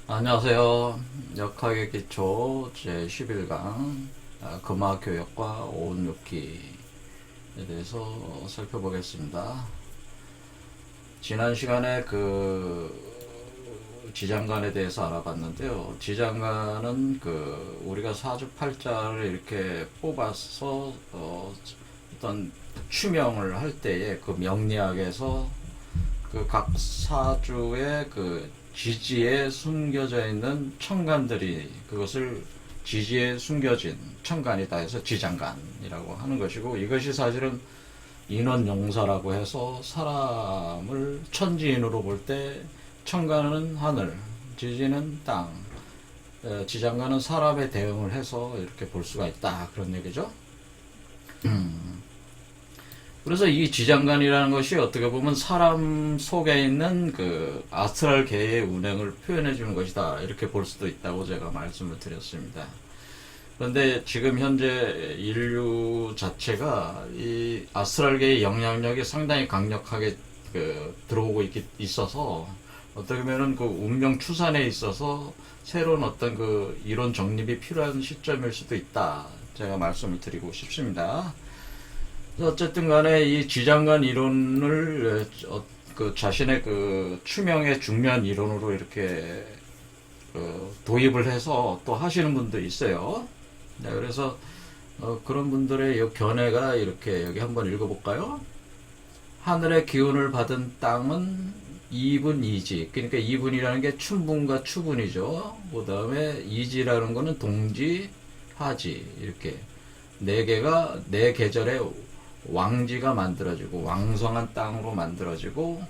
안녕하세요. 역학의 기초 제11강 금화교역과 오운육기에 대해서 살펴보겠습니다. 지난 시간에 지장간에 대해서 알아봤는데요. 지장간은 우리가 사주팔자를 이렇게 뽑아서 어떤 추명을 할 때에 그 명리학에서 각 사주의 지지에 숨겨져 있는 천간들이 그것을 지지에 숨겨진 천간이다 해서 지장간이라고 하는 것이고, 이것이 사실은 인원용사라고 해서 사람을 천지인으로 볼 때 천간은 하늘, 지지는 땅, 지장간은 사람에 대응을 해서 이렇게 볼 수가 있다, 그런 얘기죠. 그래서 이 지장간이라는 것이 어떻게 보면 사람 속에 있는 아스트랄계의 운행을 표현해 주는 것이다, 이렇게 볼 수도 있다고 제가 말씀을 드렸습니다. 그런데 지금 현재 인류 자체가 이 아스트랄계의 영향력이 상당히 강력하게 들어오고 있어서 어떻게 보면 운명 추산에 있어서 새로운 어떤 이론 정립이 필요한 시점일 수도 있다, 제가 말씀을 드리고 싶습니다. 어쨌든 간에 이 지장간 이론을 자신의 추명의 중요한 이론으로 이렇게 도입을 해서 또 하시는 분도 있어요. 네, 그래서 그런 분들의 이 견해가 이렇게, 여기 한번 읽어볼까요? 하늘의 기운을 받은 땅은 이분 이지, 그러니까 이분이라는 게 춘분과 추분이죠. 그 다음에 이지라는 거는 동지, 하지, 이렇게 네 계절의 왕지가 만들어지고 왕성한 땅으로 만들어지고,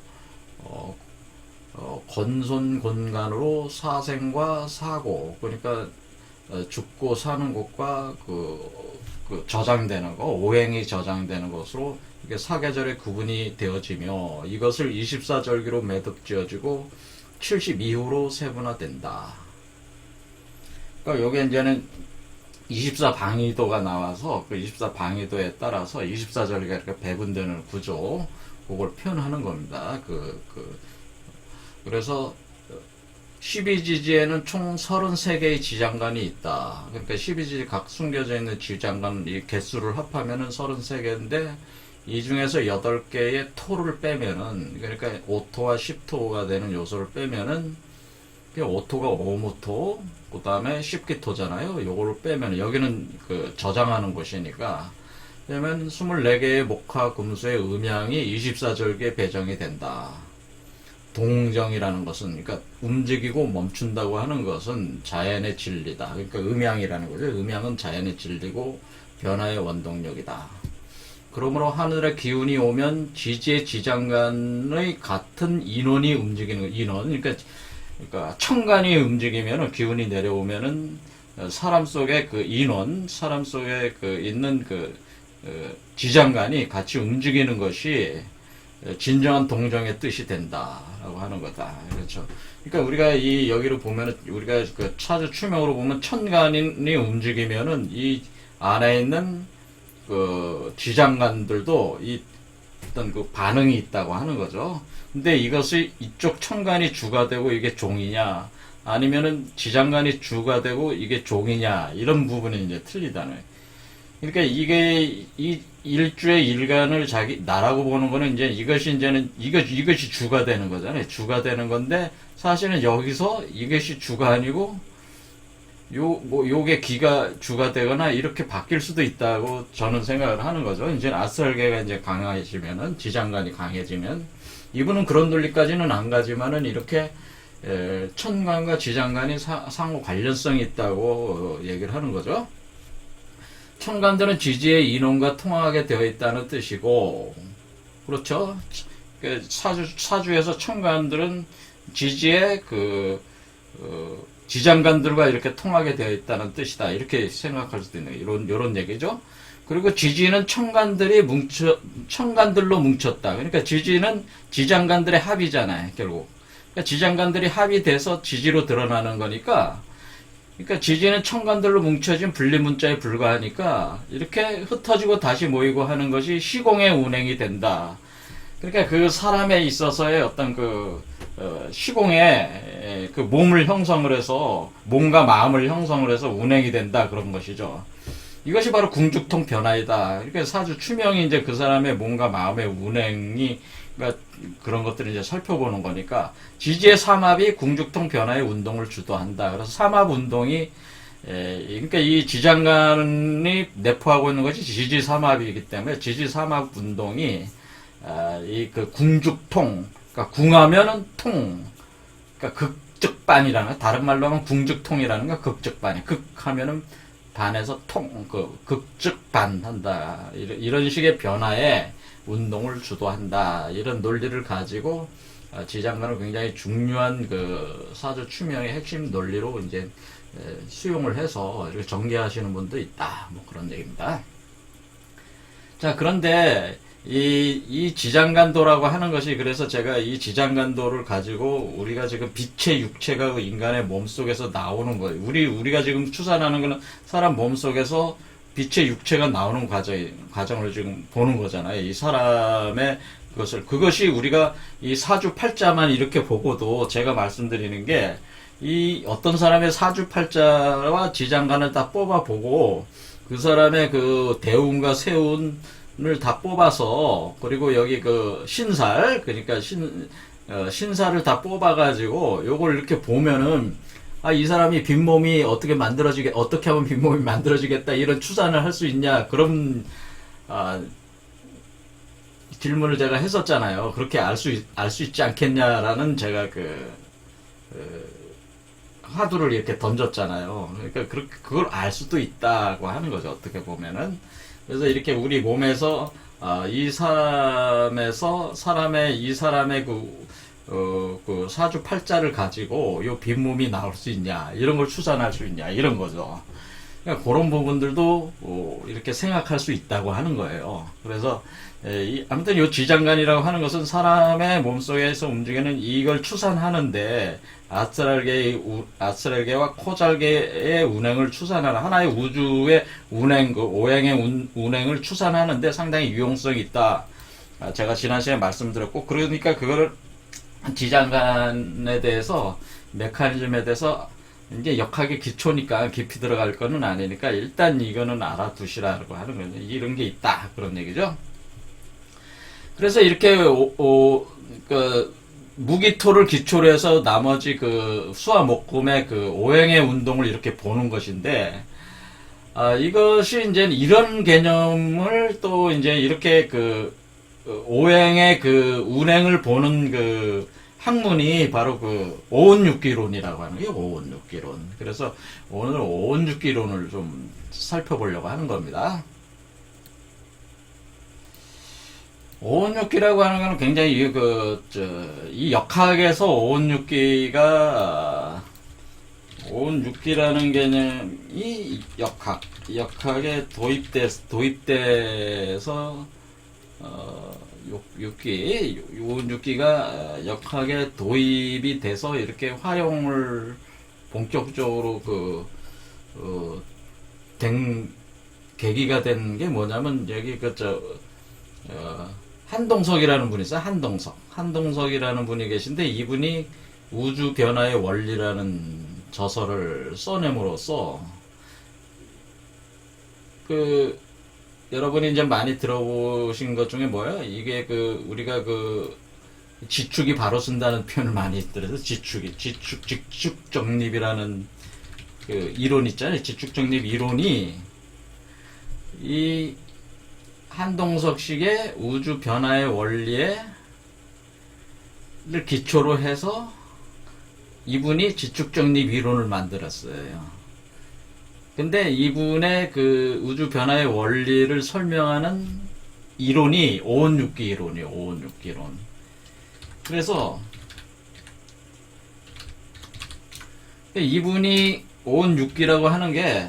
건손곤간으로 사생과 사고, 그러니까 죽고 사는 곳과 저장되는 거, 오행이 저장되는 것으로 이게 사계절의 구분이 되어지며, 이것을 24절기로 매듭지어지고 72후로 세분화된다. 그러니까 요게 이제는 24방위도가 나와서 그 24방위도에 따라서 24절기가 이렇게 배분되는 구조, 그걸 표현하는 겁니다. 그래서 12지지에는 총 33개의 지장간이 있다. 그러니까 12지지 각 숨겨져 있는 지장간 이 개수를 합하면은 33개인데, 이 중에서 8개의 토를 빼면은, 그러니까 5토와 10토가 되는 요소를 빼면은 5토가 오무토, 그 다음에 10기토잖아요. 요거를 빼면, 여기는 저장하는 곳이니까, 그러면 24개의 목화, 금수의 음양이 24절기에 배정이 된다. 동정이라는 것은, 그러니까 움직이고 멈춘다고 하는 것은 자연의 진리다. 그러니까 음양이라는 거죠. 음양은 자연의 진리고 변화의 원동력이다. 그러므로 하늘의 기운이 오면 지지의 지장간의 같은 인원이 움직이는, 인원, 그러니까 천간이 움직이면은, 기운이 내려오면은 사람 속에 인원, 사람 속에 있는 지장간이 같이 움직이는 것이 진정한 동정의 뜻이 된다라고 하는 거다. 그렇죠. 그러니까 우리가 여기를 보면은, 우리가 차주 추명으로 보면 천간이 움직이면은 이 안에 있는 지장간들도 어떤 반응이 있다고 하는 거죠. 근데 이것이 이쪽 천간이 주가 되고 이게 종이냐, 아니면은 지장간이 주가 되고 이게 종이냐, 이런 부분이 이제 틀리다는. 그러니까 이게 이 일주의 일간을 나라고 보는 거는 이것이 주가 되는 거잖아요. 주가 되는 건데, 사실은 여기서 이것이 주가 아니고 요게 기가 주가 되거나 이렇게 바뀔 수도 있다고 저는 생각을 하는 거죠. 이제 아스트랄계가 이제 강해지면은, 지장간이 강해지면, 이분은 그런 논리까지는 안 가지만은 이렇게 천간과 지장간이 상호 관련성이 있다고 얘기를 하는 거죠. 천간들은 지지의 인원과 통하게 되어 있다는 뜻이고, 그렇죠. 사주에서 천간들은 지지의 지장간들과 이렇게 통하게 되어 있다는 뜻이다, 이렇게 생각할 수도 있는 이런 얘기죠. 그리고 지지는 천간들로 뭉쳤다. 그러니까 지지는 지장간들의 합이잖아요, 결국. 그러니까 지장간들이 합이 돼서 지지로 드러나는 거니까, 그러니까 지지는 천간들로 뭉쳐진 분리문자에 불과하니까 이렇게 흩어지고 다시 모이고 하는 것이 시공의 운행이 된다. 그러니까 그 사람에 있어서의 어떤 시공에 그 몸을 형성을 해서 몸과 마음을 형성을 해서 운행이 된다 그런 것이죠. 이것이 바로 궁죽통 변화이다. 그러니까 사주 추명이 이제 그 사람의 몸과 마음의 운행이 그러니까 그런 것들을 이제 살펴보는 거니까 지지의 삼합이 궁죽통 변화의 운동을 주도한다. 그래서 삼합 운동이 그러니까 이 지장간이 내포하고 있는 것이 지지 삼합이기 때문에 지지 삼합 운동이 이 그 궁죽통, 그러니까 궁하면은 통, 그러니까 극적반이라는, 다른 말로 하면 궁죽통이라는 거 극적반이, 극하면은 반에서 통, 극적반 한다. 이런 식의 변화에 운동을 주도한다. 이런 논리를 가지고 지장간을 굉장히 중요한 그 사주 추명의 핵심 논리로 이제 수용을 해서 이렇게 전개하시는 분도 있다. 뭐 그런 얘기입니다. 자, 그런데 이 지장간도라고 하는 것이, 그래서 제가 이 지장간도를 가지고 우리가 지금 빛의 육체가 인간의 몸 속에서 나오는 거예요. 우리가 지금 추산하는 거는 사람 몸 속에서 빛의 육체가 나오는 과정을 지금 보는 거잖아요. 이 사람의 그것이 우리가 이 사주팔자만 이렇게 보고도 제가 말씀드리는 게, 이 어떤 사람의 사주팔자와 지장간을 다 뽑아보고 그 사람의 그 대운과 세운을 다 뽑아서, 그리고 여기 그 신살, 그러니까 신살을 다 뽑아가지고 요걸 이렇게 보면은 이 사람이 빈몸이 어떻게 하면 빈몸이 만들어지겠다, 이런 추산을 할 수 있냐, 그런 질문을 제가 했었잖아요. 그렇게 알 수 있지 않겠냐라는 제가 화두를 이렇게 던졌잖아요. 그러니까 그걸 알 수도 있다고 하는 거죠, 어떻게 보면은. 그래서 이렇게 우리 몸에서 이 사람의 그 사주 팔자를 가지고 요 빈몸이 나올 수 있냐, 이런 걸 추산할 수 있냐, 이런 거죠. 그러니까 그런 부분들도 이렇게 생각할 수 있다고 하는 거예요. 그래서 아무튼 요 지장간이라고 하는 것은 사람의 몸속에서 움직이는 이걸 추산하는데, 아스트랄계와 코잘계의 운행을 추산하는 하나의 우주의 운행, 오행의 운행을 추산하는데 상당히 유용성이 있다. 제가 지난 시간에 말씀드렸고, 그러니까 그거를 지장간에 대해서, 메커니즘에 대해서 이제 역학의 기초니까 깊이 들어갈 거는 아니니까 일단 이거는 알아두시라고 하는 거죠. 이런 게 있다, 그런 얘기죠. 그래서 이렇게 무기토를 기초로 해서 나머지 수화목금의 오행의 운동을 이렇게 보는 것인데, 이것이 이제 이런 개념을 또 이제 이렇게 오행의 운행을 보는 학문이 바로 오온육기론이라고 하는 게 오온육기론. 그래서 오늘 오온육기론을 좀 살펴보려고 하는 겁니다. 오온육기라고 하는 것은 굉장히 이 역학에서 오온육기라는 개념이 역학에 도입돼서 오온육기가 역학에 도입이 돼서 이렇게 활용을 본격적으로 된 계기가 된 게 뭐냐면, 여기 한동석이라는 분이 있어요. 한동석이라는 분이 계신데, 이분이 우주 변화의 원리라는 저서를 써냄으로써 여러분이 이제 많이 들어보신 것 중에 뭐예요? 이게 우리가 지축이 바로 쓴다는 표현을 많이 들어서 지축정립이라는 이론 있잖아요. 지축정립 이론이 이 한동석식의 우주 변화의 원리를 기초로 해서 이분이 지축정립 이론을 만들었어요. 근데 이분의 우주 변화의 원리를 설명하는 이론이 오온육기 이론이에요. 오온육기 이론. 그래서 이분이 오온육기라고 하는 게,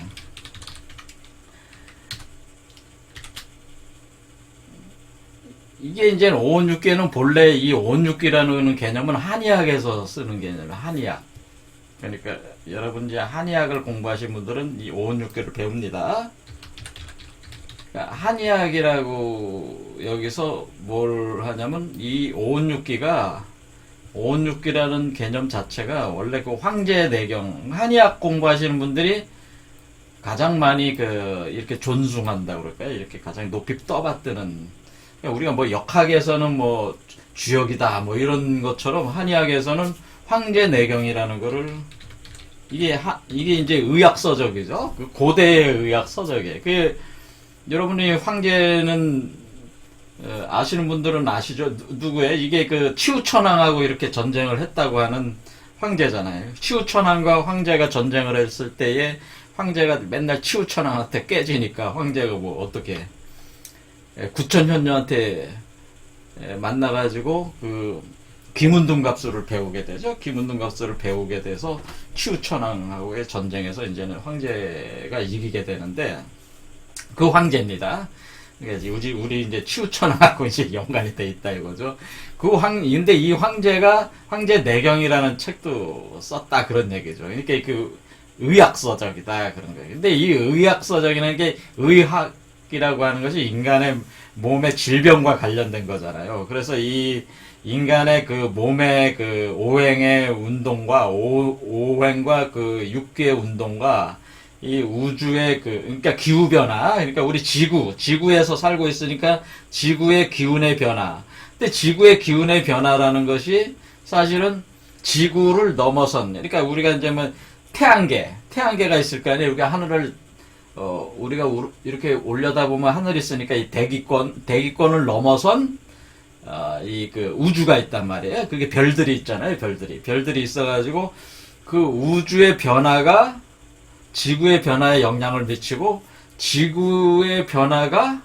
이게 이제 오온육기는 본래 이 오온육기라는 개념은 한의학에서 쓰는 개념이에요. 한의학. 그러니까 여러분 이제 한의학을 공부하신 분들은 이 오온육기를 배웁니다. 한의학이라고 여기서 뭘 하냐면 이 오온육기라는 개념 자체가 원래 그 황제 내경 한의학 공부하시는 분들이 가장 많이 그 이렇게 존숭한다 그럴까요? 이렇게 가장 높이 떠받드는, 그러니까 우리가 뭐 역학에서는 뭐 주역이다 뭐 이런 것처럼 한의학에서는 황제 내경이라는 거를 이게 이제 의학서적이죠. 그 고대의 의학서적이에요. 여러분이 황제는 아시는 분들은 아시죠? 누구예요? 이게 그 치우천왕하고 이렇게 전쟁을 했다고 하는 황제잖아요. 치우천왕과 황제가 전쟁을 했을 때에 황제가 맨날 치우천왕한테 깨지니까 황제가 뭐 어떻게 구천현녀한테 만나가지고 그 김운동갑수를 배우게 되죠. 김운동갑수를 배우게 돼서 치우천왕하고의 전쟁에서 이제는 황제가 이기게 되는데 그 황제입니다. 그러니까 우리 이제 치우천왕하고 이제 연관이 돼 있다 이거죠. 근데 이 황제가 황제 내경이라는 책도 썼다 그런 얘기죠. 그러니까 그 의학서적이다 그런 거예요. 근데 이 의학서적이라는 게 의학이라고 하는 것이 인간의 몸의 질병과 관련된 거잖아요. 그래서 이 인간의 그 몸의 그 오행의 운동과 오행과 그 육기의 운동과 이 우주의 그러니까 기후 변화, 그러니까 우리 지구에서 살고 있으니까 지구의 기운의 변화. 근데 지구의 기운의 변화라는 것이 사실은 지구를 넘어선, 그러니까 우리가 이제 뭐 태양계가 있을 거 아니에요. 우리가 하늘을 우리가 이렇게 올려다보면 하늘이 있으니까 이 대기권을 넘어선 이 그 우주가 있단 말이에요. 그게 별들이 있잖아요. 별들이 있어가지고 그 우주의 변화가 지구의 변화에 영향을 미치고 지구의 변화가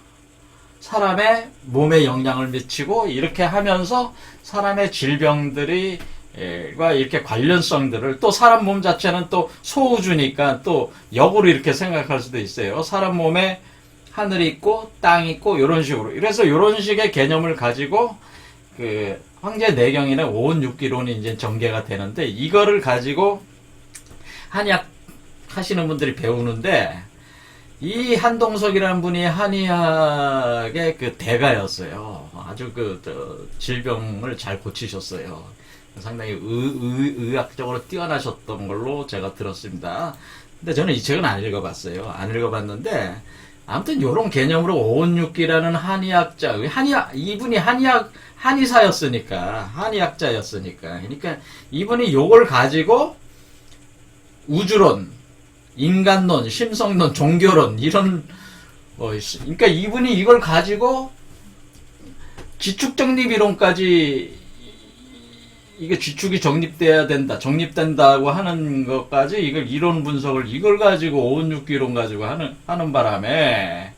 사람의 몸에 영향을 미치고 이렇게 하면서 사람의 질병들이 과 이렇게 관련성들을 또 사람 몸 자체는 또 소우주니까 또 역으로 이렇게 생각할 수도 있어요. 사람 몸에 하늘이 있고 땅이 있고 이런 식으로. 그래서 이런 식의 개념을 가지고 그 황제 내경이나 오온육기론이 이제 전개가 되는데 이거를 가지고 한의학 하시는 분들이 배우는데 이 한동석이라는 분이 한의학의 그 대가였어요. 아주 질병을 잘 고치셨어요. 상당히 의학적으로 뛰어나셨던 걸로 제가 들었습니다. 근데 저는 이 책은 안 읽어봤어요. 안 읽어봤는데 아무튼 요런 개념으로 오온육기라는 한의학자, 이분이 한의사였으니까, 그러니까 이분이 요걸 가지고 우주론, 인간론, 심성론, 종교론 이런 그러니까 이분이 이걸 가지고 지축정립이론까지 이게 지축이 정립된다고 하는 것까지 이걸 이론 분석을 이걸 가지고 오온육기론 가지고 하는 바람에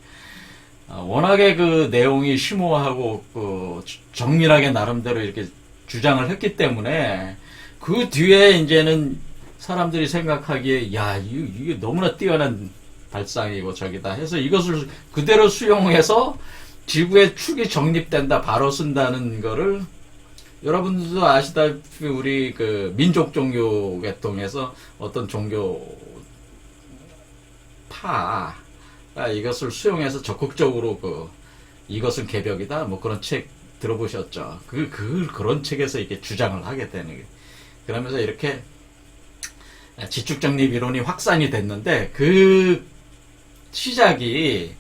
워낙에 그 내용이 심오하고 그 정밀하게 나름대로 이렇게 주장을 했기 때문에 그 뒤에 이제는 사람들이 생각하기에 야 이게 너무나 뛰어난 발상이고 저기다 해서 이것을 그대로 수용해서 지구의 축이 정립된다 바로 쓴다는 거를 여러분들도 아시다시피 우리 그 민족 종교 계통에서 어떤 종교파 이것을 수용해서 적극적으로 이것은 개벽이다 뭐 그런 책 들어보셨죠? 그런 책에서 이렇게 주장을 하게 되는 게 그러면서 이렇게 지축정립 이론이 확산이 됐는데 그 시작이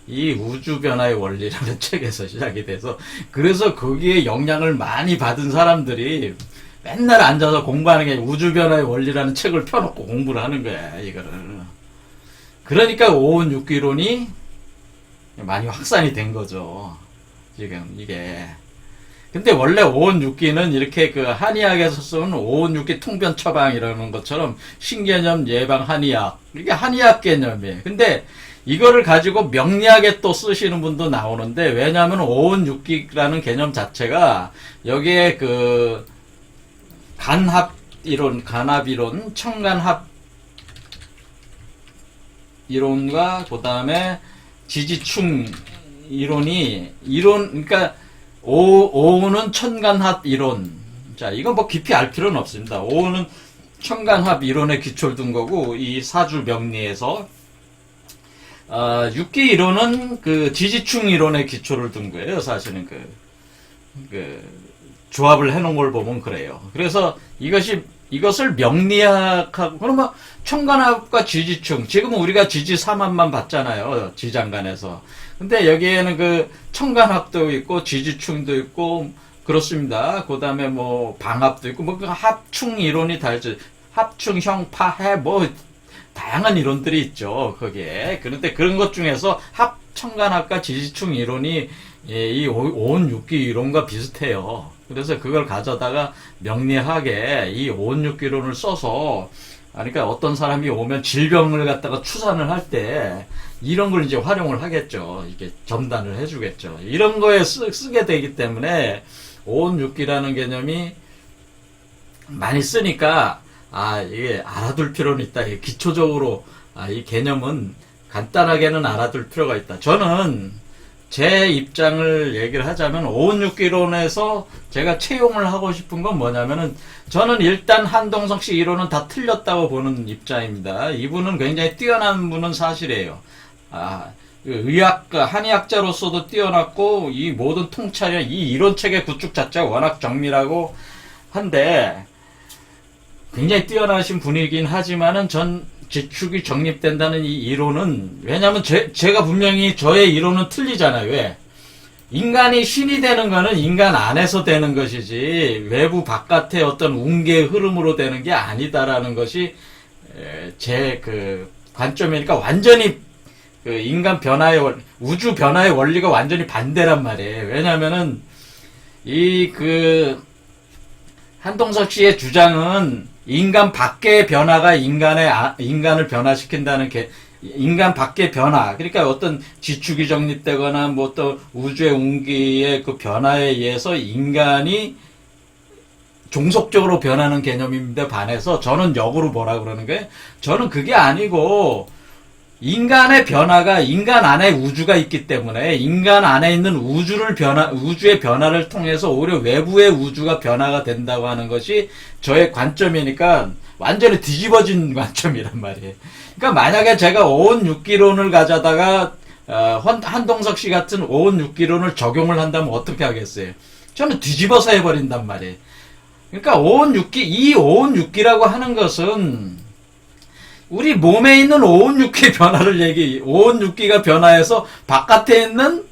이 우주변화의 원리라는 책에서 시작이 돼서 그래서 거기에 영향을 많이 받은 사람들이 맨날 앉아서 공부하는 게 우주변화의 원리라는 책을 펴놓고 공부를 하는 거야 이거를. 그러니까 오온육기론이 많이 확산이 된 거죠 지금 이게. 근데 원래 오온육기는 이렇게 그 한의학에서 쓰는 오온육기 통변 처방이라는 것처럼 신개념 예방 한의학 이게 한의학 개념이에요. 근데 이거를 가지고 명리학에 또 쓰시는 분도 나오는데 왜냐하면 오온육기라는 개념 자체가 여기에 그 간합이론, 청간합 이론과 그 다음에 지지충 그러니까 오온은 천간합 이론. 자, 이건 뭐 깊이 알 필요는 없습니다. 오온은 천간합 이론에 기초를 둔 거고 이 사주 명리에서 육기 이론은 그 지지충 이론에 기초를 둔 거예요. 사실은 그 조합을 해놓은 걸 보면 그래요. 그래서 이것을 명리학하고, 그러면 청간합과 지지충, 지금은 우리가 지지사만만 봤잖아요. 지장간에서. 근데 여기에는 그 청간합도 있고, 지지충도 있고, 그렇습니다. 그 다음에 뭐, 방합도 있고, 뭐, 그 합충 이론이 다 있죠. 합충, 형파, 해, 뭐, 다양한 이론들이 있죠. 거기에. 그런데 그런 것 중에서 청간합과 지지충 이론이 이 오온육기 이론과 비슷해요. 그래서 그걸 가져다가 명리하게 이 오온육기 이론을 써서, 그러니까 어떤 사람이 오면 질병을 갖다가 추산을 할 때 이런 걸 이제 활용을 하겠죠. 이게 점단을 해주겠죠. 이런 거에 쓰게 되기 때문에 오온육기라는 개념이 많이 쓰니까 이게 알아둘 필요는 있다. 이게 기초적으로 이 개념은 간단하게는 알아둘 필요가 있다. 저는 제 입장을 얘기를 하자면 오온육기론에서 제가 채용을 하고 싶은 건 뭐냐면은, 저는 일단 한동석 씨 이론은 다 틀렸다고 보는 입장입니다. 이분은 굉장히 뛰어난 분은 사실이에요. 의학가, 한의학자로서도 뛰어났고, 이 모든 통찰이나 이 이론체계 구축 자체가 워낙 정밀하고 한데, 굉장히 뛰어나신 분이긴 하지만은 전 지축이 정립된다는 이 이론은, 왜냐면 제가 분명히 저의 이론은 틀리잖아요. 왜? 인간이 신이 되는 거는 인간 안에서 되는 것이지 외부 바깥의 어떤 운계의 흐름으로 되는 게 아니다라는 것이 제 그 관점이니까, 완전히 그 인간 변화의 우주 변화의 원리가 완전히 반대란 말이에요. 왜냐면은 한동석 씨의 주장은 인간 밖의 변화가 인간을 변화시킨다는 인간 밖의 변화. 그러니까 어떤 지축이 정립되거나 뭐 또 우주의 운기의 그 변화에 의해서 인간이 종속적으로 변하는 개념인데 반해서, 저는 역으로 뭐라 그러는 거예요? 저는 그게 아니고, 인간의 변화가 인간 안에 우주가 있기 때문에 인간 안에 있는 우주의 변화를 통해서 오히려 외부의 우주가 변화가 된다고 하는 것이 저의 관점이니까 완전히 뒤집어진 관점이란 말이에요. 그러니까 만약에 제가 오온육기론을 가져다가 한동석 씨 같은 오온육기론을 적용을 한다면 어떻게 하겠어요? 저는 뒤집어서 해버린단 말이에요. 그러니까 이 오온육기라고 하는 것은 우리 몸에 있는 오온육기 변화를 오온육기가 변화해서 바깥에 있는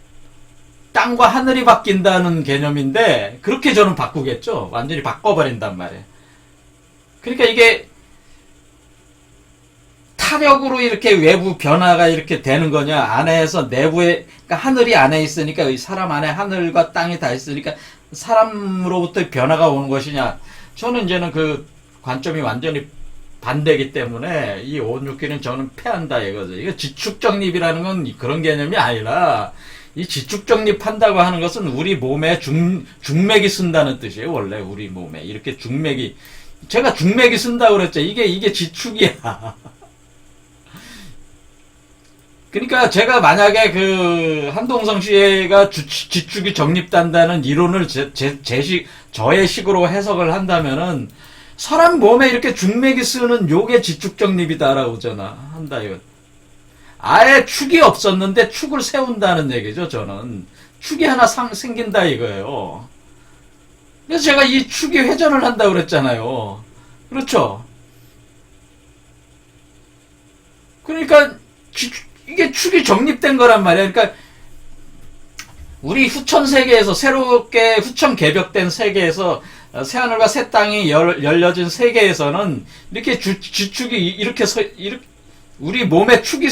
땅과 하늘이 바뀐다는 개념인데, 그렇게 저는 바꾸겠죠. 완전히 바꿔버린단 말이에요. 그러니까 이게 타력으로 이렇게 외부 변화가 이렇게 되는 거냐, 안에서 내부에, 그러니까 하늘이 안에 있으니까, 사람 안에 하늘과 땅이 다 있으니까 사람으로부터 변화가 오는 것이냐. 저는 이제는 그 관점이 완전히 반대이기 때문에 이 오온육기는 저는 패한다 이거죠. 이거 지축정립이라는 건 그런 개념이 아니라, 이 지축정립한다고 하는 것은 우리 몸에 중맥이 쓴다는 뜻이에요. 원래 우리 몸에 이렇게 제가 중맥이 쓴다고 그랬죠. 이게 지축이야. 그러니까 제가 만약에 한동성 씨가 지축이 정립된다는 이론을 저의 식으로 해석을 한다면은, 사람 몸에 이렇게 중맥이 쓰는 요게 지축 정립이다라고 한다 이거. 아예 축이 없었는데 축을 세운다는 얘기죠. 저는 축이 하나 생긴다 이거예요. 그래서 제가 이 축이 회전을 한다고 그랬잖아요. 그렇죠? 그러니까 이게 축이 정립된 거란 말이야. 그러니까 우리 후천 세계에서, 새롭게 후천 개벽된 세계에서, 새하늘과 새 땅이 열려진 세계에서는 이렇게 지축이 이렇게 우리 몸의 축이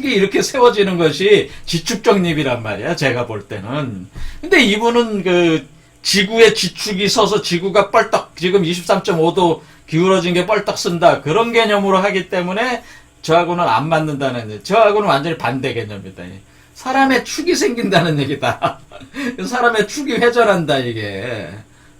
이렇게 세워지는 것이 지축 정립이란 말이야. 제가 볼 때는. 근데 이분은 지구에 지축이 서서 지구가 뻘떡 지금 23.5도 기울어진 게 뻘떡 쓴다, 그런 개념으로 하기 때문에 저하고는 안 맞는다는, 저하고는 완전히 반대 개념이다. 사람의 축이 생긴다는 얘기다. 사람의 축이 회전한다, 이게.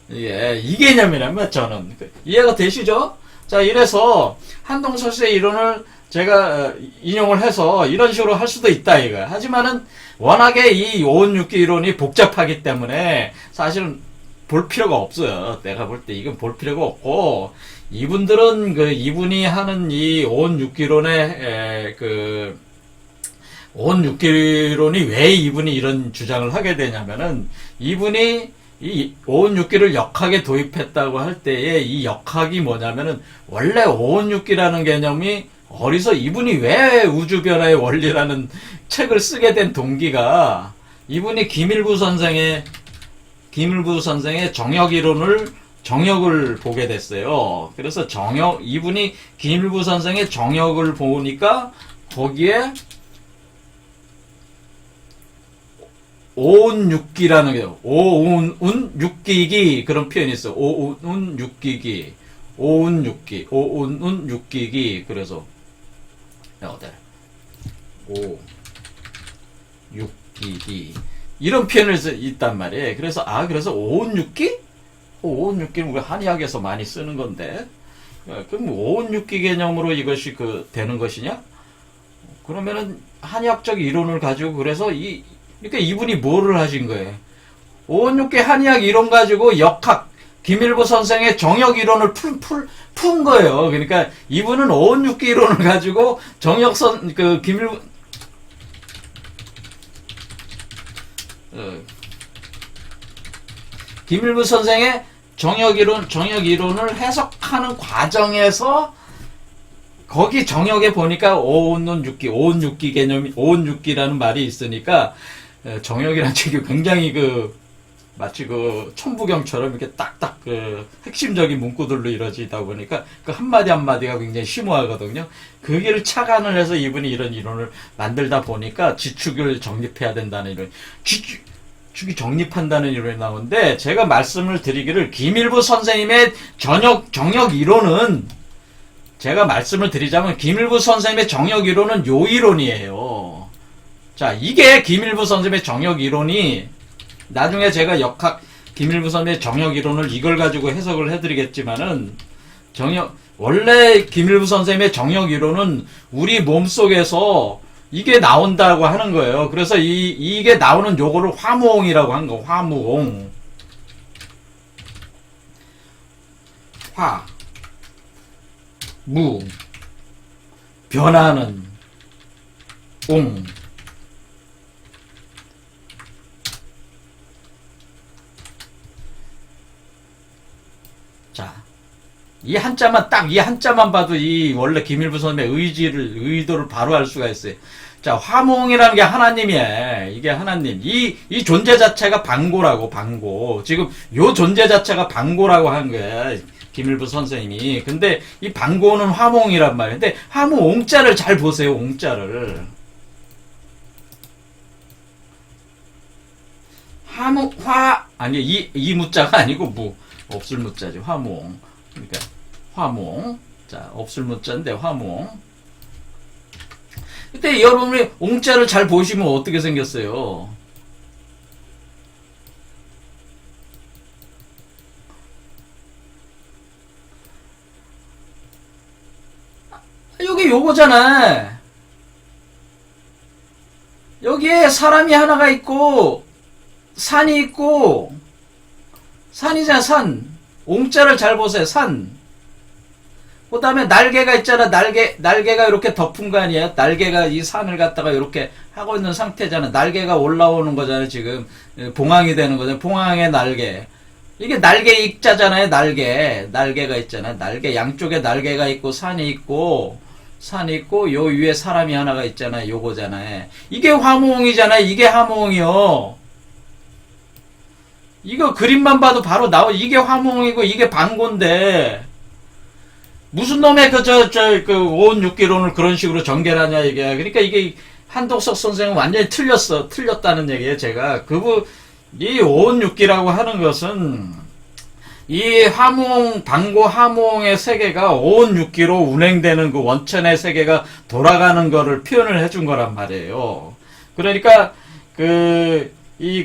이 개념이라면 저는. 이해가 되시죠? 자, 이래서 한동석 씨의 이론을 제가 인용을 해서 이런 식으로 할 수도 있다, 이거야. 하지만은 워낙에 이 오온육기 이론이 복잡하기 때문에 사실은 볼 필요가 없어요. 내가 볼 때 이건 볼 필요가 없고, 이분들은 이분이 하는 이 오온육기론의 오온육기론이 왜 이분이 이런 주장을 하게 되냐면은, 이분이 이 오온육기를 역학에 도입했다고 할 때에 이 역학이 뭐냐면은, 원래 오온육기라는 개념이 어디서 이분이 왜 우주변화의 원리라는 책을 쓰게 된 동기가, 이분이 김일구 선생의 정역을 보게 됐어요. 그래서 이분이 김일구 선생의 정역을 보니까 거기에 오온육기라는 게, 오운육기기 그런 표현이 있어요. 오운육기기, 오운육기기. 그래서 오육기기 이런 표현을 있단 말이에요. 그래서 오온육기? 오온육기는 우리 한의학에서 많이 쓰는 건데, 그럼 오온육기 개념으로 이것이 되는 것이냐? 그러면은 한의학적 이론을 가지고, 그러니까 이분이 뭐를 하신 거예요? 오온육기 한의학 이론 가지고 역학, 김일구 선생의 정역 이론을 푼 거예요. 그러니까 이분은 오온육기 이론을 가지고 김일구 선생의 정역 이론을 해석하는 과정에서 거기 정역에 보니까 오온육기 개념이, 오온육기라는 말이 있으니까 정역이라는 책이 굉장히 마치 천부경처럼 이렇게 딱딱 핵심적인 문구들로 이루어지다 보니까 한마디 한마디가 굉장히 심오하거든요. 거기를 착안을 해서 이분이 이런 이론을 만들다 보니까 지축을 정립해야 된다는 이론, 지축이 정립한다는 이론이 나오는데, 제가 말씀을 드리기를, 김일부 선생님의 정역 이론은, 제가 말씀을 드리자면 김일부 선생님의 정역 이론은 요 이론이에요. 자, 이게 김일부 선생님의 정역 이론이, 나중에 제가 김일부 선생님의 정역 이론을 이걸 가지고 해석을 해드리겠지만은, 원래 김일부 선생님의 정역 이론은 우리 몸속에서 이게 나온다고 하는 거예요. 그래서 이게 나오는 요거를 화무홍이라고 하는 거, 화무홍. 변하는, 옹. 자, 이 한자만 봐도 원래 김일부 선생님의 의도를 바로 알 수가 있어요. 자, 화몽이라는 게 하나님이에요. 이게 하나님. 이 존재 자체가 방고라고. 지금 요 존재 자체가 방고라고 한 거야, 김일부 선생님이. 근데 이 방고는 화몽이란 말이에요. 근데 화몽 옹자를 잘 보세요, 옹자를. 이 무자가 아니고 없을 무자지, 화몽. 그러니까 화몽. 자, 없을 무자인데 화몽. 그때 여러분이 옹자를 잘 보시면 어떻게 생겼어요? 여기 요거잖아. 여기에 사람이 하나가 있고 산이 있고, 산이잖아, 산. 옹자를 잘 보세요, 산. 그 다음에 날개가 있잖아, 날개가 이렇게 덮은 거 아니에요? 날개가 이 산을 갖다가 이렇게 하고 있는 상태잖아. 날개가 올라오는 거잖아요, 지금. 봉황이 되는 거잖아요. 봉황의 날개. 이게 날개 익자잖아요, 날개가 있잖아. 양쪽에 날개가 있고, 산이 있고, 요 위에 사람이 하나가 있잖아요, 요거잖아요. 이게 화무홍이잖아요, 이게 화무홍이요. 이거 그림만 봐도 바로 이게 화무홍이고, 이게 방고인데, 무슨 놈의 오온육기론을 그런 식으로 전개하냐, 이게. 그러니까 이게 한동석 선생은 완전히 틀렸다는 얘기예요, 제가. 이 오온육기라고 하는 것은, 이 방고 화무홍의 세계가 오온육기로 운행되는 원천의 세계가 돌아가는 거를 표현을 해준 거란 말이에요. 그러니까,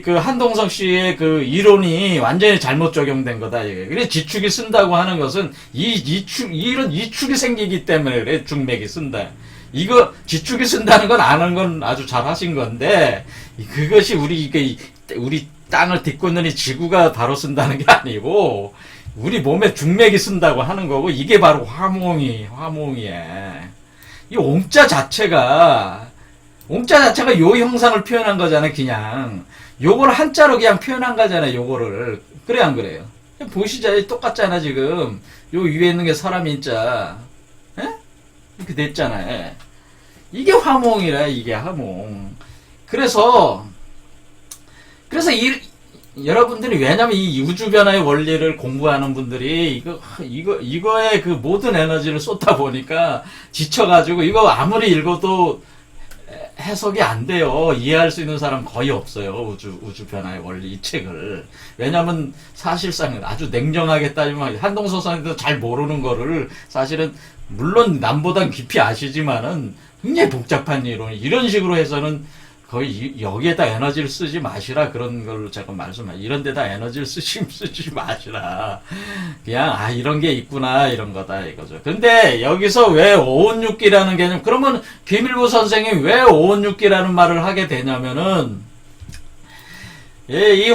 한동석 씨의 이론이 완전히 잘못 적용된 거다, 이게. 그래, 지축이 쓴다고 하는 것은, 이런 이축이 생기기 때문에 그래, 중맥이 쓴다. 이거, 지축이 쓴다는 건 아는 건 아주 잘 하신 건데, 그것이 우리 땅을 딛고 있는 이 지구가 바로 쓴다는 게 아니고, 우리 몸에 중맥이 쓴다고 하는 거고, 이게 바로 화몽이에. 이 옹자 자체가 요 형상을 표현한 거잖아요, 그냥. 요걸 한자로 그냥 표현한 거잖아요, 요거를. 그래, 안 그래요? 보시자, 똑같잖아, 지금. 요 위에 있는 게 사람 인자. 에? 이렇게 됐잖아요. 이게 화몽이라, 이게 화몽. 그래서 여러분들이, 왜냐면 이 우주변화의 원리를 공부하는 분들이, 이거에 그 모든 에너지를 쏟다 보니까 지쳐가지고, 이거 아무리 읽어도 해석이 안 돼요. 이해할 수 있는 사람 거의 없어요. 우주변화의 원리, 이 책을. 왜냐면 사실상 아주 냉정하게 따지면, 한동서 선생님도 잘 모르는 거를 사실은, 물론 남보단 깊이 아시지만은, 굉장히 복잡한 이론, 이런 식으로 해서는 거의 여기에다 에너지를 쓰지 마시라, 그런 걸 제가 말씀하세요. 이런 데다 에너지를 쓰지 마시라. 그냥 이런 게 있구나, 이런 거다 이거죠. 근데 여기서 왜 오온육기라는 개념, 그러면 김일구 선생이 왜 오온육기라는 말을 하게 되냐면은, 이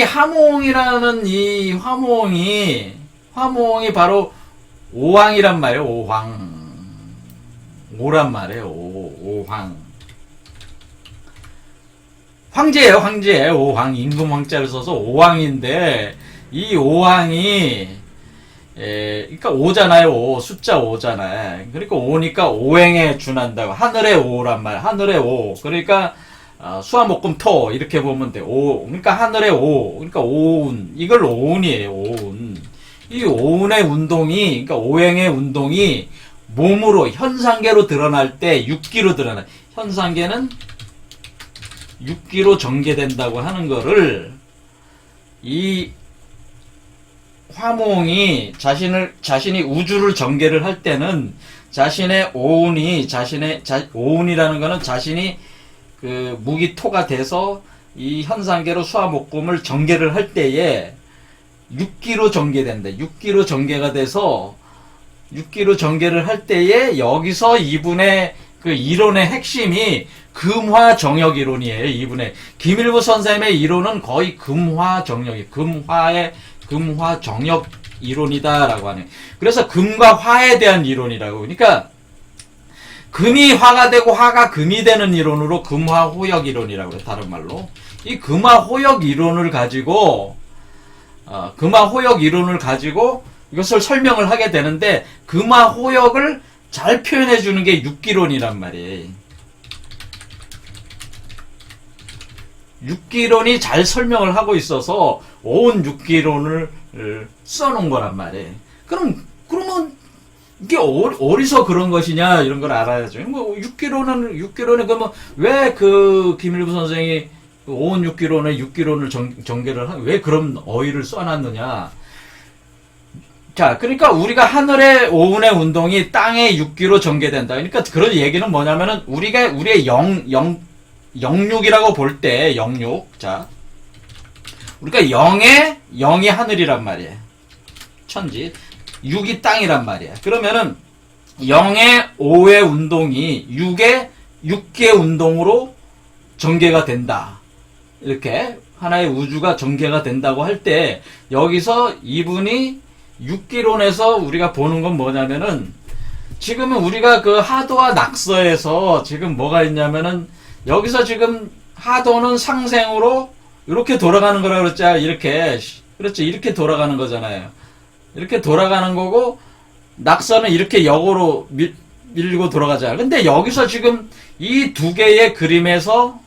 화몽이라는 이 화몽이 바로 오황이란 말이에요. 오란 말이에요. 오황. 황제예요. 오황. 임금 황자를 써서 오황인데, 이 오황이, 그러니까 오잖아요. 숫자 5잖아요. 그러니까 오니까 오행에 준한다고. 하늘의 오란 말. 하늘의 오. 그러니까 수화목금 토 이렇게 보면 돼. 그러니까 하늘의 오. 그러니까 오운. 이걸 오운이에요. 오운. 이 오운의 운동이, 그러니까 오행의 운동이 몸으로 현상계로 드러날 때 육기로 드러나. 현상계는 육기로 전개된다고 하는 거를, 이 화몽이 자신이 우주를 전개를 할 때는 자신의 오운이라는 거는 자신이 그 무기토가 돼서 이 현상계로 수화목금을 전개를 할 때에 육기로 전개된다. 육기로 전개가 돼서 육기로 전개를 할 때에 여기서 이분의 그 이론의 핵심이 금화정역 이론이에요. 이분의 김일구 선생님의 이론은 거의 금화정역, 금화정역 이론이다라고 하네요. 그래서 금과 화에 대한 이론이라고. 그러니까 금이 화가 되고 화가 금이 되는 이론으로 금화호역 이론이라고 해요. 다른 말로 이 금화호역 이론을 가지고 이것을 설명을 하게 되는데, 금화호역을 잘 표현해 주는 게 육기론이란 말이에요. 육기론이 잘 설명을 하고 있어서 오온 육기론을 써놓은 거란 말이에요. 그러면 이게 어디서 그런 것이냐, 이런 걸 알아야죠. 뭐 육기론은 그러면 왜 그 김일구 선생이 오온 육기론을 전개를 왜 그런 어휘를 써놨느냐. 자, 그러니까 우리가 하늘의 오운의 운동이 땅의 육기로 전개된다. 그러니까 그런 얘기는 뭐냐면은 우리의 영육이라고 볼 때, 영육. 자, 우리가 영이 하늘이란 말이에요. 천지. 육이 땅이란 말이에요. 그러면은 영의 오의 운동이 육의 운동으로 전개가 된다. 이렇게 하나의 우주가 전개가 된다고 할 때, 여기서 이분이 육기론에서 우리가 보는 건 뭐냐면은, 지금은 우리가 그 하도와 낙서에서 지금 뭐가 있냐면은, 여기서 지금 하도는 상생으로 이렇게 돌아가는 거라 그랬죠. 이렇게 돌아가는 거잖아요. 이렇게 돌아가는 거고, 낙서는 이렇게 역으로 밀고 돌아가잖아요. 근데 여기서 지금 이 두 개의 그림에서,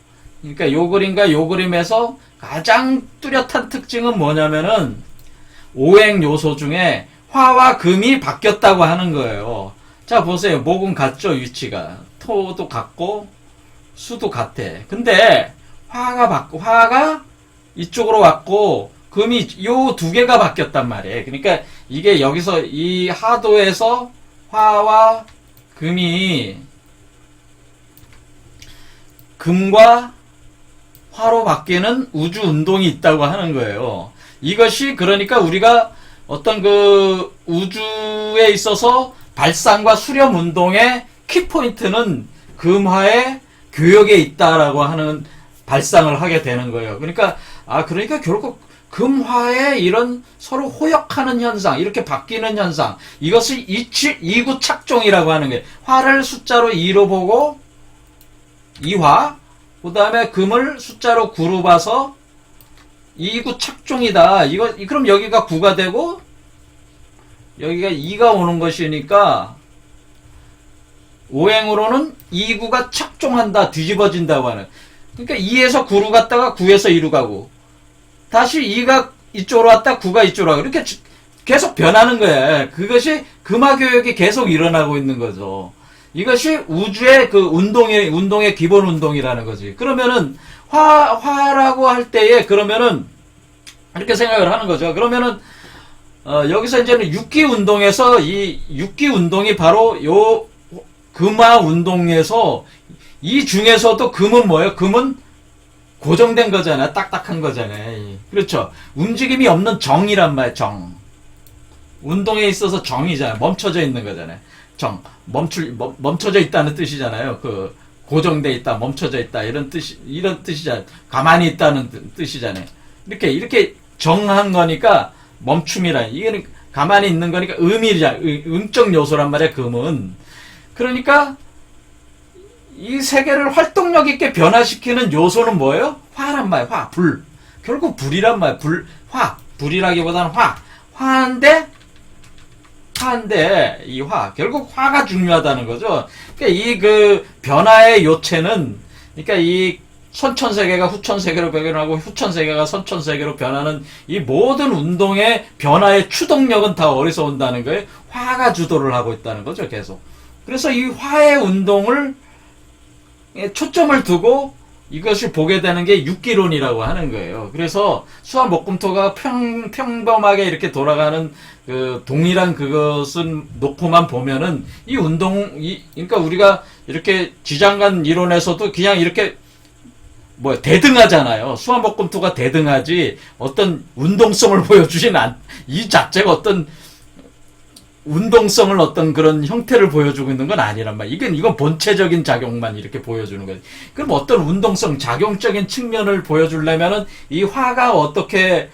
그러니까 요 그림과 요 그림에서 가장 뚜렷한 특징은 뭐냐면은, 오행 요소 중에 화와 금이 바뀌었다고 하는 거예요. 자, 보세요. 목은 같죠, 위치가. 토도 같고, 수도 같아. 근데, 화가 이쪽으로 왔고, 금이 요 두 개가 바뀌었단 말이에요. 그러니까 이게 여기서 이 하도에서 화와 금이, 금과 화로 바뀌는 우주 운동이 있다고 하는 거예요. 이것이 그러니까 우리가 어떤 그 우주에 있어서 발상과 수렴 운동의 키포인트는 금화의 교역에 있다라고 하는 발상을 하게 되는 거예요. 그러니까 결국 금화의 이런 서로 호역하는 현상, 이렇게 바뀌는 현상, 이것을 이구 착종이라고 하는 거예요. 화를 숫자로 2로 보고 이화, 그 다음에 금을 숫자로 9로 봐서 이구 착종이다. 그럼 여기가 9가 되고 여기가 2가 오는 것이니까 오행으로는 2구가 착종한다, 뒤집어진다고 하는. 그러니까 2에서 9로 갔다가 9에서 2로 가고, 다시 2가 이쪽으로 왔다 9가 이쪽으로 가고, 이렇게 계속 변하는 거야. 그것이 금화교역이 계속 일어나고 있는 거죠. 이것이 우주의 그 운동의 기본 운동이라는 거지. 그러면은 화라고 할 때에 그러면은 이렇게 생각을 하는 거죠. 그러면은 여기서 이제는 육기 운동에서 이 육기 운동이 바로 요 금화 운동에서 이 중에서도 금은 뭐예요? 금은 고정된 거잖아. 딱딱한 거잖아. 그렇죠. 움직임이 없는 정이란 말이야. 정. 운동에 있어서 정이잖아. 멈춰져 있는 거잖아요. 정. 멈춰져 있다는 뜻이잖아요. 그 고정돼 있다, 멈춰져 있다 이런 뜻이잖아요. 가만히 있다는 뜻이잖아요. 이렇게 정한 거니까 멈춤이라. 이게 가만히 있는 거니까 음적 요소란 말이야. 금은. 그러니까 이 세계를 활동력 있게 변화시키는 요소는 뭐예요? 화란 말이야. 화, 불. 결국 불이란 말이야. 화. 불이라기보다는 화인데 이 화. 결국 화가 중요하다는 거죠. 그러니까 이 그 변화의 요체는, 그러니까 이 선천세계가 후천세계로 변하고 후천세계가 선천세계로 변하는 이 모든 운동의 변화의 추동력은 다 어디서 온다는 거예요? 화가 주도를 하고 있다는 거죠, 계속. 그래서 이 화의 운동을 초점을 두고 이것을 보게 되는 게 육기론이라고 하는 거예요. 그래서 수화목금토가 평범하게 이렇게 돌아가는 그 동일한 그것은 놓고만 보면은 이 그러니까 우리가 이렇게 지장간 이론에서도 그냥 이렇게 대등하잖아요. 수화목금토가 대등하지 어떤 운동성을 보여주진 이 자체가 어떤 운동성을 어떤 그런 형태를 보여주고 있는 건 아니란 말이야. 이건 본체적인 작용만 이렇게 보여주는 거지. 그럼 어떤 운동성, 작용적인 측면을 보여주려면은 이 화가 어떻게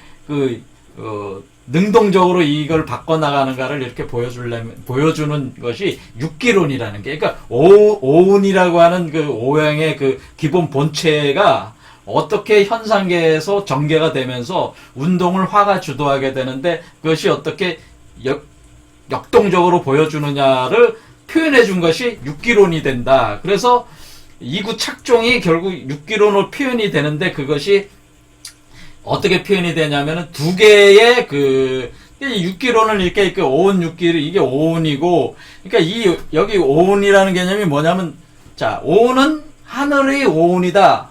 능동적으로 이걸 바꿔나가는가를 이렇게 보여주는 것이 육기론이라는 게. 그러니까 오운이라고 하는 그 오행의 그 기본 본체가 어떻게 현상계에서 전개가 되면서 운동을 화가 주도하게 되는데 그것이 어떻게 역동적으로 보여주느냐를 표현해 준 것이 육기론이 된다. 그래서 이구 착종이 결국 육기론으로 표현이 되는데 그것이 어떻게 표현이 되냐면은 두 개의 육기론을 이렇게 오운 육기를 이게 오운이고, 그러니까 여기 오운이라는 개념이 뭐냐면, 자, 오운은 하늘의 오운이다.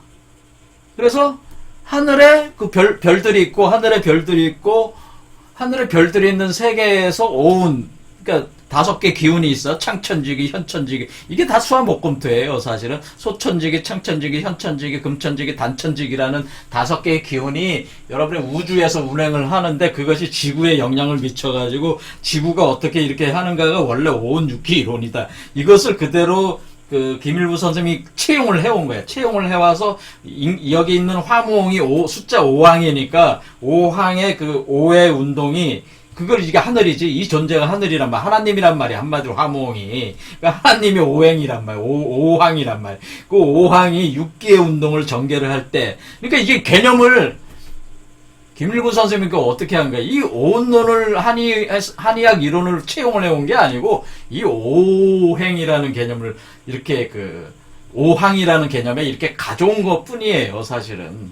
그래서 하늘에 그 별들이 있고 하늘에 별들이 있고 하늘에 별들이 있는 세계에서 오운, 그러니까 5개 기운이 있어. 창천지기, 현천지기. 이게 다 수화목금토예요, 사실은. 소천지기, 창천지기, 현천지기, 금천지기, 단천지기라는 5개의 기운이 여러분의 우주에서 운행을 하는데 그것이 지구에 영향을 미쳐가지고 지구가 어떻게 이렇게 하는가가 원래 오운육기 이론이다. 이것을 그대로 김일부 선생님이 채용을 해온 거예요. 채용을 해와서 여기 있는 화무홍이 숫자 5항이니까 5항의 그 5의 운동이 그걸 이게 하늘이지. 이 존재가 하늘이란 말. 하나님이란 말이야. 한마디로 화무홍이. 그러니까 하나님의 오행이란 말. 오항이란 말. 그 오항이 6기의 운동을 전개를 할 때. 그러니까 이게 개념을 김일구 선생님이 어떻게 한 거야? 이 오운론을 한의학 이론을 채용을 해온 게 아니고 이 오행이라는 개념을 이렇게 오항이라는 개념에 이렇게 가져온 것 뿐이에요, 사실은.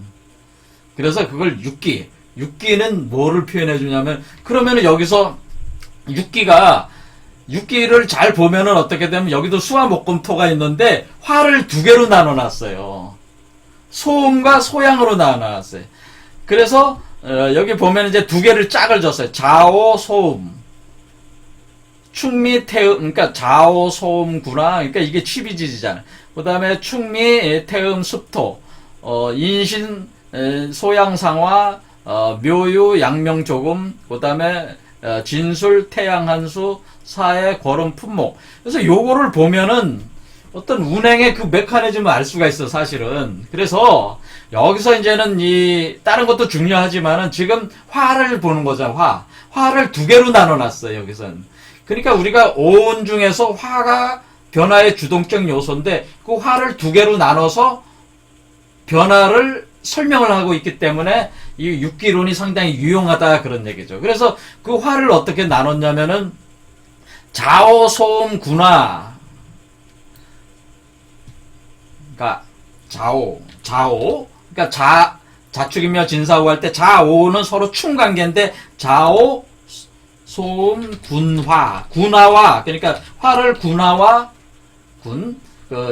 그래서 그걸 육기는 뭐를 표현해 주냐면, 그러면은 여기서 육기를 잘 보면은 어떻게 되면 여기도 수화목금토가 있는데 화를 2개로 나눠 놨어요. 소음과 소양으로 나눠 놨어요. 그래서 여기 보면 이제 2개를 짝을 줬어요. 자오, 소음. 충미, 태음, 그러니까 자오, 소음구나. 그러니까 이게 취비지지잖아요. 그 다음에 충미, 태음, 습토. 인신, 소양상화, 묘유, 양명조금, 그 다음에 진술, 태양한수, 사해, 거름, 품목. 그래서 요거를 보면은 어떤 운행의 그 메커니즘을 알 수가 있어, 사실은. 그래서 여기서 이제는 다른 것도 중요하지만은 지금 화를 보는 거잖아, 화를 두 개로 나눠놨어, 여기선. 그러니까 우리가 오운 중에서 화가 변화의 주동적 요소인데 그 화를 두 개로 나눠서 변화를 설명을 하고 있기 때문에 이 육기론이 상당히 유용하다, 그런 얘기죠. 그래서 그 화를 어떻게 나눴냐면은 자오, 소음, 군화. 그러니까 자오. 그러니까 자축이며 진사오 할 때 자오는 서로 충관계인데 자오, 소음, 군화와 그러니까 화를 군화와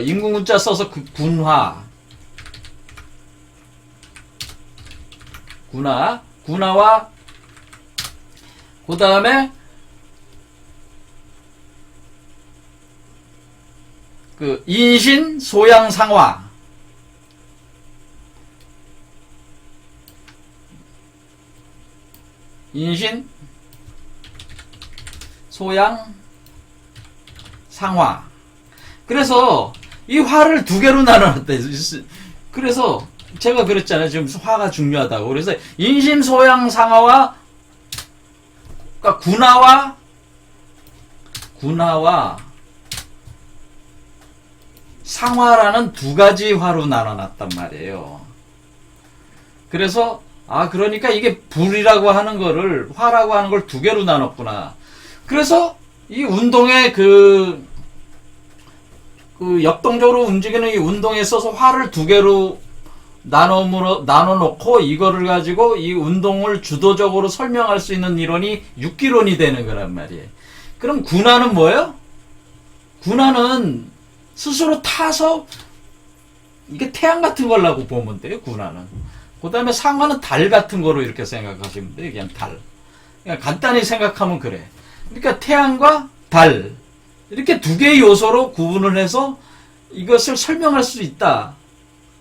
인군군자 써서 군화와 그 다음에 인신, 소양, 상화. 인신, 소양, 상화. 그래서 이 화를 두 개로 나눠놨대. 그래서 제가 그랬잖아요. 지금 화가 중요하다고. 그래서 인심, 소양, 상화와, 그러니까 군화와 상화라는 두 가지 화로 나눠놨단 말이에요. 그래서 그러니까 이게 불이라고 하는 거를, 화라고 하는 걸 두 개로 나눴구나. 그래서 이 운동의 그 역동적으로 움직이는 이 운동에 있어서 화를 두 개로 나눠놓고 이거를 가지고 이 운동을 주도적으로 설명할 수 있는 이론이 육기론이 되는 거란 말이에요. 그럼 군화는 뭐예요? 군화는 스스로 타서 이게 태양 같은 거라고 보면 돼요, 군화는. 그 다음에 상화는 달 같은 거로 이렇게 생각하시면 돼요, 그냥 달. 그냥 간단히 생각하면 그래. 그러니까 태양과 달, 이렇게 두 개의 요소로 구분을 해서 이것을 설명할 수 있다.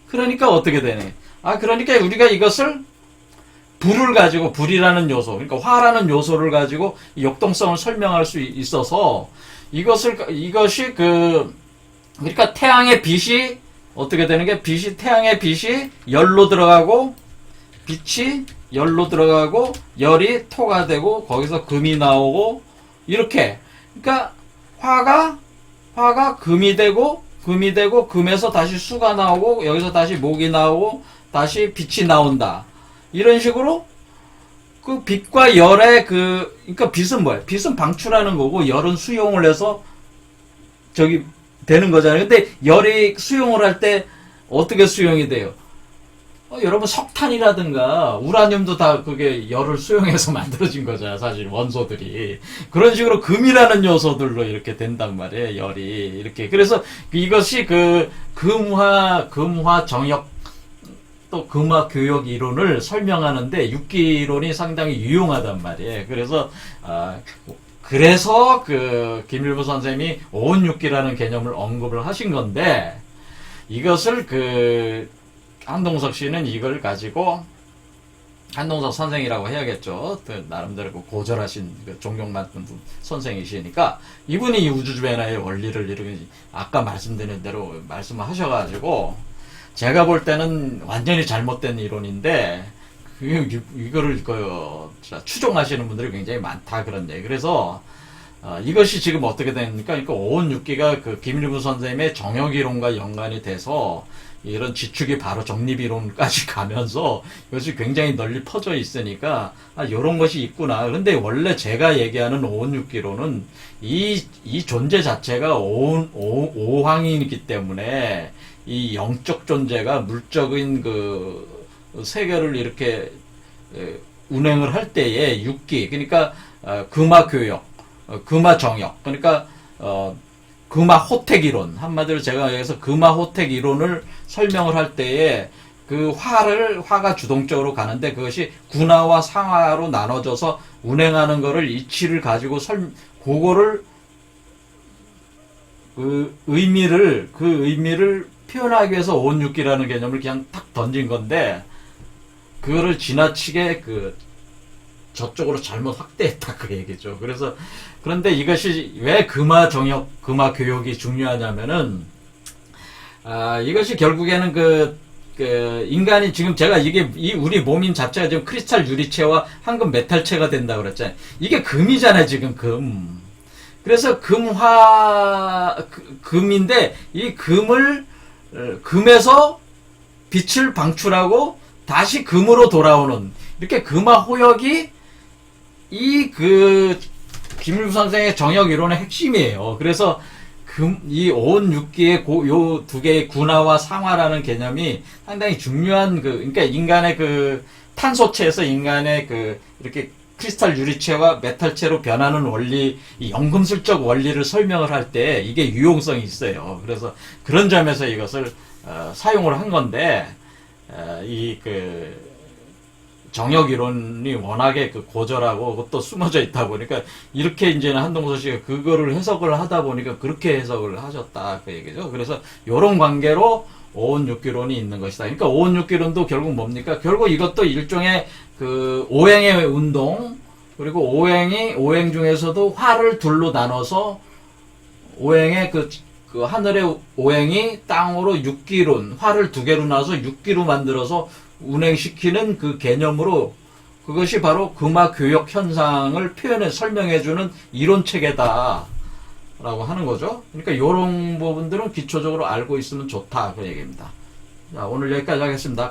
그러니까 어떻게 되네? 그러니까 우리가 이것을 불을 가지고, 불이라는 요소, 그러니까 화라는 요소를 가지고 역동성을 설명할 수 있어서 이것이 그러니까 태양의 빛이 어떻게 되는 게, 태양의 빛이 열로 들어가고, 빛이 열로 들어가고, 열이 토가 되고, 거기서 금이 나오고, 이렇게. 그러니까 화가 금이 되고, 금에서 다시 수가 나오고, 여기서 다시 목이 나오고, 다시 빛이 나온다. 이런 식으로 그 빛과 열의 그러니까 빛은 뭐예요? 빛은 방출하는 거고, 열은 수용을 해서 되는 거잖아요. 근데 열이 수용을 할 때 어떻게 수용이 돼요? 여러분, 석탄이라든가 우라늄도 다 그게 열을 수용해서 만들어진 거잖아요, 사실 원소들이. 그런 식으로 금이라는 요소들로 이렇게 된단 말이에요, 열이. 이렇게. 그래서 이것이 금화 정역, 또 금화 교역 이론을 설명하는데 육기론이 상당히 유용하단 말이에요. 그래서 김일부 선생님이 오온육기라는 개념을 언급을 하신 건데, 이것을 한동석 씨는 이걸 가지고, 한동석 선생이라고 해야겠죠. 나름대로 고절하신 존경받는 선생이시니까, 이분이 이 우주변화의 원리를 이렇게 아까 말씀드린 대로 말씀을 하셔가지고, 제가 볼 때는 완전히 잘못된 이론인데, 이거를 추종하시는 분들이 굉장히 많다, 그런 얘기. 그래서 이것이 지금 어떻게 됩니까? 그러니까 오온육기가 김일부 선생님의 정역이론과 연관이 돼서 이런 지축이 바로 정립이론까지 가면서 이것이 굉장히 널리 퍼져 있으니까 이런 것이 있구나. 그런데 원래 제가 얘기하는 오온육기론은 이 존재 자체가 오황이기 때문에 이 영적 존재가 물적인 세계를 이렇게 운행을 할 때에 육기, 그러니까 금화 교역, 금화 정역, 그러니까 금화 호택 이론, 한마디로 제가 여기서 금화 호택 이론을 설명을 할 때에 화가 주동적으로 가는데, 그것이 군화와 상화로 나눠져서 운행하는 거를 이치를 가지고 그거를 의미를 표현하기 위해서 오온육기라는 개념을 그냥 탁 던진 건데, 그거를 지나치게 저쪽으로 잘못 확대했다, 그 얘기죠. 그런데 이것이 왜 금화 정역, 금화 교역이 중요하냐면은, 이것이 결국에는 인간이 지금 제가 우리 몸인 자체가 지금 크리스탈 유리체와 황금 메탈체가 된다 그랬잖아요. 이게 금이잖아요, 지금 금. 그래서 금인데, 이 금에서 빛을 방출하고 다시 금으로 돌아오는, 이렇게 금화 호역이 김일부 선생의 정역 이론의 핵심이에요. 그래서 이 오온육기의 요 두 개의 군화와 상화라는 개념이 상당히 중요한 그러니까 인간의 탄소체에서 인간의 이렇게 크리스탈 유리체와 메탈체로 변하는 원리, 이 연금술적 원리를 설명을 할 때 이게 유용성이 있어요. 그래서 그런 점에서 이것을 사용을 한 건데, 정역 이론이 워낙에 고절하고 그것도 숨어져 있다 보니까 이렇게 이제는 한동서 씨가 그거를 해석을 하다 보니까 그렇게 해석을 하셨다 그 얘기죠. 그래서 이런 관계로 오온육기론이 있는 것이다. 그러니까 오온육기론도 결국 뭡니까? 결국 이것도 일종의 오행의 운동, 그리고 오행 중에서도 화를 둘로 나눠서 오행의 하늘의 오행이 땅으로 육기론, 화를 두 개로 나눠서 육기로 만들어서 운행시키는 그 개념으로, 그것이 바로 금화 교역 현상을 설명해주는 이론 체계다 라고 하는 거죠. 그러니까 이런 부분들은 기초적으로 알고 있으면 좋다 그 얘기입니다. 자, 오늘 여기까지 하겠습니다.